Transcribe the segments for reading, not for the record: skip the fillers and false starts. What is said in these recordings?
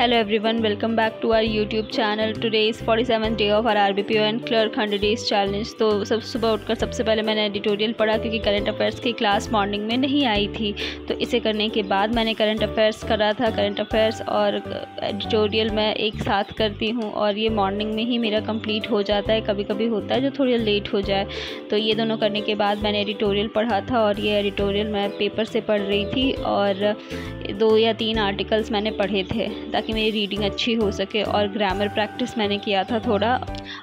Hello everyone, welcome back to our YouTube channel. Today is 47th day of our RBPO and Clerk 100 Days Challenge। तो सब सुबह उठकर सबसे पहले मैंने एडिटोरियल पढ़ा क्योंकि करंट अफेयर्स की क्लास मॉर्निंग में नहीं आई थी। तो इसे करने के बाद मैंने करंट अफेयर्स करा था। करंट अफेयर्स और एडिटोरियल मैं एक साथ करती हूँ और ये मॉर्निंग में ही मेरा कंप्लीट हो जाता है। कभी कभी होता है जो थोड़ी लेट हो जाए। तो ये दोनों करने के बाद मैंने एडिटोरियल पढ़ा था और ये एडिटोरियल मैं पेपर से पढ़ रही थी और 2 या 3 आर्टिकल्स मैंने पढ़े थे ताकि मेरी रीडिंग अच्छी हो सके और ग्रामर प्रैक्टिस मैंने किया था थोड़ा।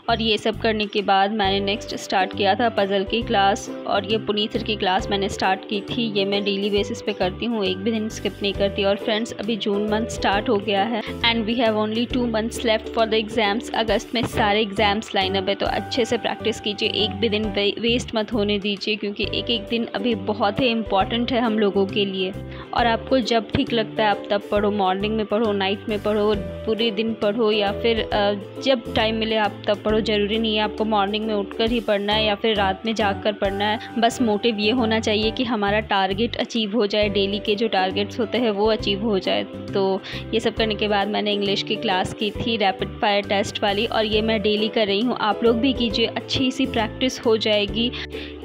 और ये सब करने के बाद मैंने नेक्स्ट स्टार्ट किया था पज़ल की क्लास और ये पुनीत सर की क्लास मैंने स्टार्ट की थी। ये मैं डेली बेसिस पे करती हूँ, एक भी दिन स्किप नहीं करती। और फ्रेंड्स, अभी जून मंथ स्टार्ट हो गया है and we have only 2 months left for the exams. अगस्त में सारे एग्ज़ाम्स लाइन अप है, तो अच्छे से प्रैक्टिस कीजिए, एक भी दिन वेस्ट मत होने दीजिए क्योंकि एक एक दिन अभी बहुत ही इम्पॉर्टेंट है हम लोगों के लिए। और आपको जब ठीक लगता है आप तब पढ़ो, मॉर्निंग में पढ़ो, नाइट में पढ़ो, पूरे दिन पढ़ो या फिर जब टाइम मिले आप तब पढ़ो। ज़रूरी नहीं है आपको मॉर्निंग में उठकर ही पढ़ना है या फिर रात में जाकर पढ़ना है। बस मोटिव ये होना चाहिए कि हमारा टारगेट अचीव हो जाए, डेली के जो टारगेट्स होते हैं वो अचीव हो जाए। तो ये सब करने के बाद मैंने इंग्लिश की क्लास की थी रैपिड फायर टेस्ट वाली और ये मैं डेली कर रही हूँ। आप लोग भी कीजिए, अच्छी सी प्रैक्टिस हो जाएगी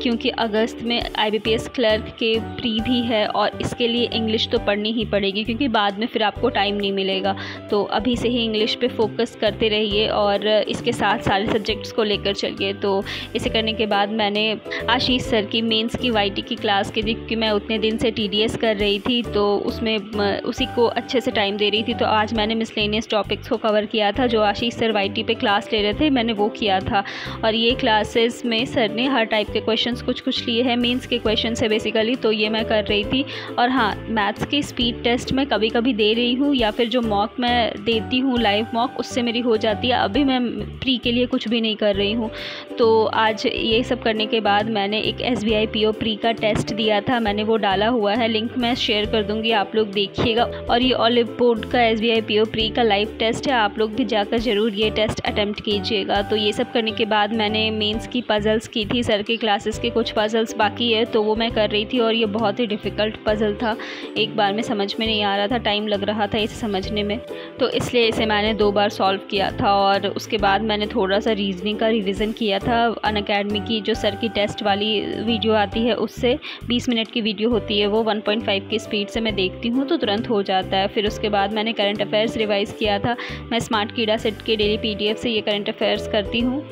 क्योंकि अगस्त में IBPS क्लर्क के प्री भी है और इसके लिए इंग्लिश तो पढ़नी ही पड़ेगी क्योंकि बाद में फिर आपको टाइम नहीं मिलेगा। तो अभी से ही इंग्लिश पे फोकस करते रहिए और इसके साथ सारे सब्जेक्ट्स को लेकर चलिए। तो इसे करने के बाद मैंने आशीष सर की मेंस की YT की क्लास की थी क्योंकि मैं उतने दिन से TDS कर रही थी तो उसमें उसी को अच्छे से टाइम दे रही थी। तो आज मैंने मिसलेनियस टॉपिक्स को कवर किया था जो आशीष सर YT पे क्लास ले रहे थे, मैंने वो किया था। और ये क्लासेस में सर ने हर टाइप के क्वेश्चंस कुछ लिए हैं, मेंस के क्वेश्चन है बेसिकली, तो ये मैं कर रही थी। और हाँ, मैथ्स की स्पीड टेस्ट मैं कभी कभी दे रही हूँ या फिर जो मॉक मैं देती हूँ लाइव मॉक उससे मेरी हो जाती है। अभी मैं प्री के लिए कुछ भी नहीं कर रही हूँ। तो आज ये सब करने के बाद मैंने एक SBI PO प्री का टेस्ट दिया था, मैंने वो डाला हुआ है, लिंक मैं शेयर कर दूँगी, आप लोग देखिएगा। और ये ऑलिव बोर्ड का SBI PO प्री का लाइव टेस्ट है, आप लोग भी जाकर ज़रूर ये टेस्ट अटैम्प्ट कीजिएगा। तो ये सब करने के बाद मैंने मेंस की पज़ल्स की थी, सर के क्लासेस के कुछ पज़ल्स बाकी है तो वो मैं कर रही थी और ये बहुत ही डिफ़िकल्ट पज़ल था, एक बार में समझ में नहीं आ रहा था, टाइम लग रहा था इसे समझने में, तो इसलिए इसे मैंने 2 बार सॉल्व किया था। और उसके बाद मैंने थोड़ा सा रीजनिंग का रिवीजन किया था। अनअकैडमी की जो सर की टेस्ट वाली वीडियो आती है उससे 20 मिनट की वीडियो होती है, वो 1.5 की स्पीड से मैं देखती हूँ तो तुरंत हो जाता है। फिर उसके बाद मैंने करंट अफेयर्स रिवाइज़ किया था, मैं स्मार्ट कीड़ा सेट के डेली PDF से ये करंट अफेयर्स करती हूँ।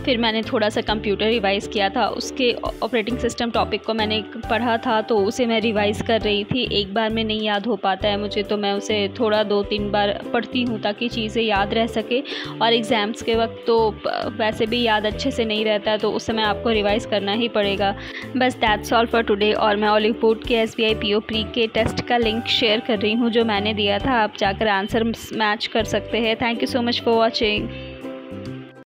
फिर मैंने थोड़ा सा कंप्यूटर रिवाइज़ किया था, उसके ऑपरेटिंग सिस्टम टॉपिक को मैंने पढ़ा था तो उसे मैं रिवाइज़ कर रही थी। एक बार में नहीं याद हो पाता है मुझे तो मैं उसे थोड़ा 2-3 बार पढ़ती हूँ ताकि चीज़ें याद रह सके। और एग्ज़ाम्स के वक्त तो वैसे भी याद अच्छे से नहीं रहता है तो उस समय आपको रिवाइज़ करना ही पड़ेगा। बस दैट्स ऑल फॉर टुडे। और मैं ऑलिव बोर्ड के SBI PO प्री के टेस्ट का लिंक शेयर कर रही हूँ जो मैंने दिया था, आप जाकर आंसर मैच कर सकते हैं। Thank you so much for watching.